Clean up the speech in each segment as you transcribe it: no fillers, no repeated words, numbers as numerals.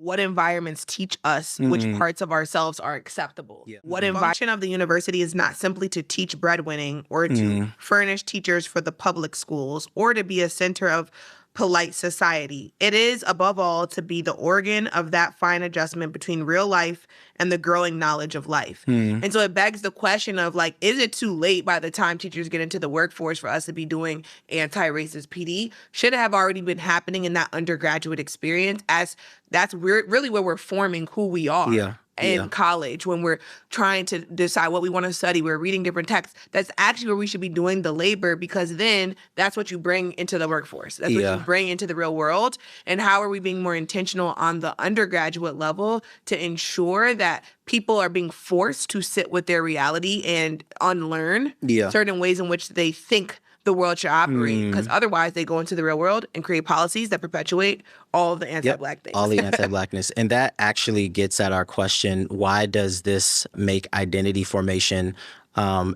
what environments teach us which parts of ourselves are acceptable. What function of the university is not simply to teach breadwinning or to furnish teachers for the public schools or to be a center of polite society. It is, above all, to be the organ of that fine adjustment between real life and the growing knowledge of life. And so it begs the question of, like, is it too late by the time teachers get into the workforce for us to be doing anti-racist PD? Should it have already been happening in that undergraduate experience, as that's really where we're forming who we are. In college, when we're trying to decide what we want to study, we're reading different texts. That's actually where we should be doing the labor, because then that's what you bring into the workforce. That's what you bring into the real world. And how are we being more intentional on the undergraduate level to ensure that people are being forced to sit with their reality and unlearn certain ways in which they think the world should operate, because otherwise they go into the real world and create policies that perpetuate all of the anti-Black things. All the anti-Blackness. And that actually gets at our question, why does this make identity formation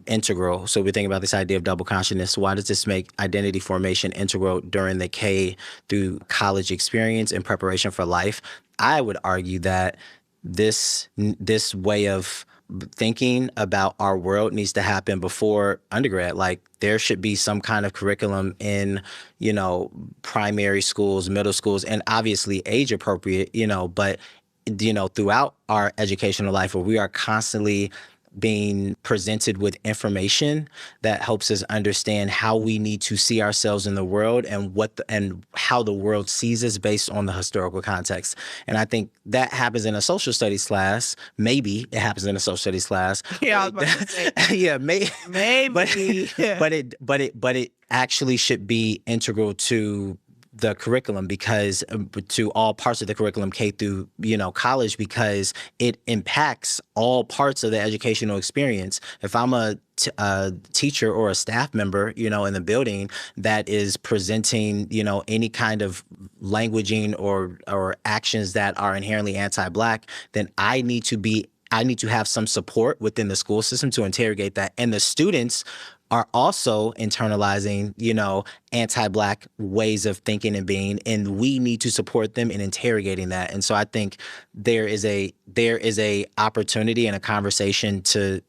integral? So we're thinking about this idea of double consciousness. Why does this make identity formation integral during the K through college experience and preparation for life? I would argue that this way of thinking about our world needs to happen before undergrad. Like, there should be some kind of curriculum in, primary schools, middle schools, and obviously age appropriate, but, throughout our educational life, where we are constantly being presented with information that helps us understand how we need to see ourselves in the world and and how the world sees us based on the historical context. And I think that happens in a social studies class. Maybe it happens in a social studies class. Yeah, I was about to say. Yeah, maybe. But it actually should be integral to the curriculum, because to all parts of the curriculum, K through, college, because it impacts all parts of the educational experience. If I'm a teacher or a staff member, in the building that is presenting, any kind of languaging or actions that are inherently anti-Black, then I need to have some support within the school system to interrogate that. And the students are also internalizing, anti-Black ways of thinking and being, and we need to support them in interrogating that. And so I think there is a opportunity and a conversation to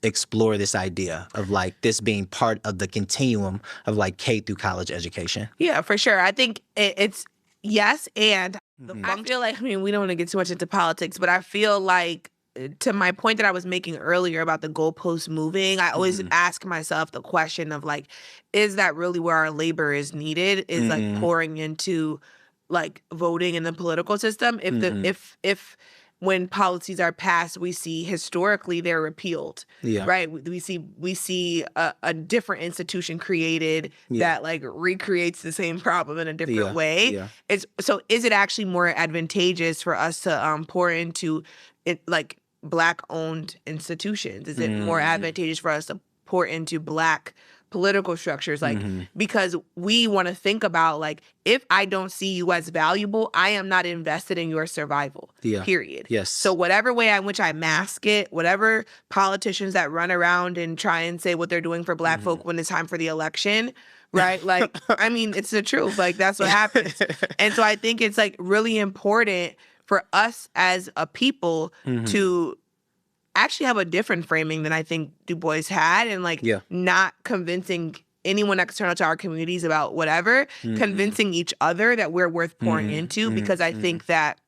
explore this idea of, like, this being part of the continuum of, like, K through college education. Yeah, for sure. I think it's yes, and I feel like, we don't want to get too much into politics, but I feel like, to my point that I was making earlier about the goalposts moving, I always ask myself the question of, like, is that really where our labor is needed? Is like pouring into, like, voting in the political system? If when policies are passed, we see historically they're repealed, right? We see a different institution created that, like, recreates the same problem in a different way. So is it actually more advantageous for us to pour into it, like, Black-owned institutions? Is it more advantageous for us to pour into Black political structures? Like, because we want to think about, like, if I don't see you as valuable, I am not invested in your survival, period. Yes. So whatever way in which I mask it, whatever politicians that run around and try and say what they're doing for Black folk when it's time for the election, right? Like, it's the truth. Like, that's what happens. And so I think it's, like, really important for us as a people to actually have a different framing than I think Du Bois had, and, like, not convincing anyone external to our communities about whatever, convincing each other that we're worth pouring into, because I think that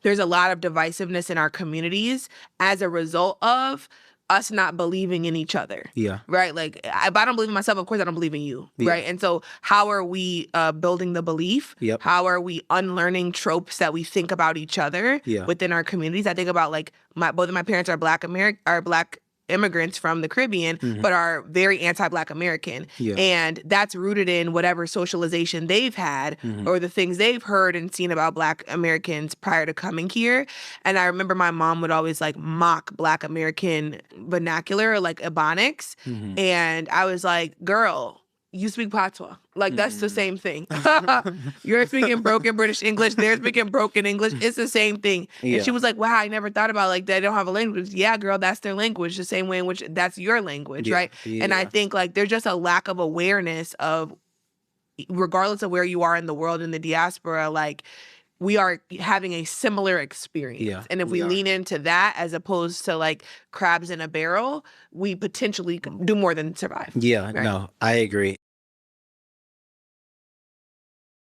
there's a lot of divisiveness in our communities as a result of us not believing in each other. Right? Like, if I don't believe in myself, of course I don't believe in you. Right? And so how are we building the belief? How are we unlearning tropes that we think about each other within our communities? I think about, like, both of my parents are Black immigrants from the Caribbean, but are very anti-Black American. And that's rooted in whatever socialization they've had or the things they've heard and seen about Black Americans prior to coming here. And I remember my mom would always, like, mock Black American vernacular, like Ebonics. And I was like, girl, you speak patois. Like, that's the same thing. You're speaking broken British English. They're speaking broken English. It's the same thing. And she was like, wow, I never thought about, like, they don't have a language. Yeah, girl, that's their language. The same way in which that's your language, right? And I think, like, there's just a lack of awareness of, regardless of where you are in the world, in the diaspora, like, we are having a similar experience. Yeah, and if we lean into that as opposed to like crabs in a barrel, we potentially do more than survive. Yeah, right? no, I agree.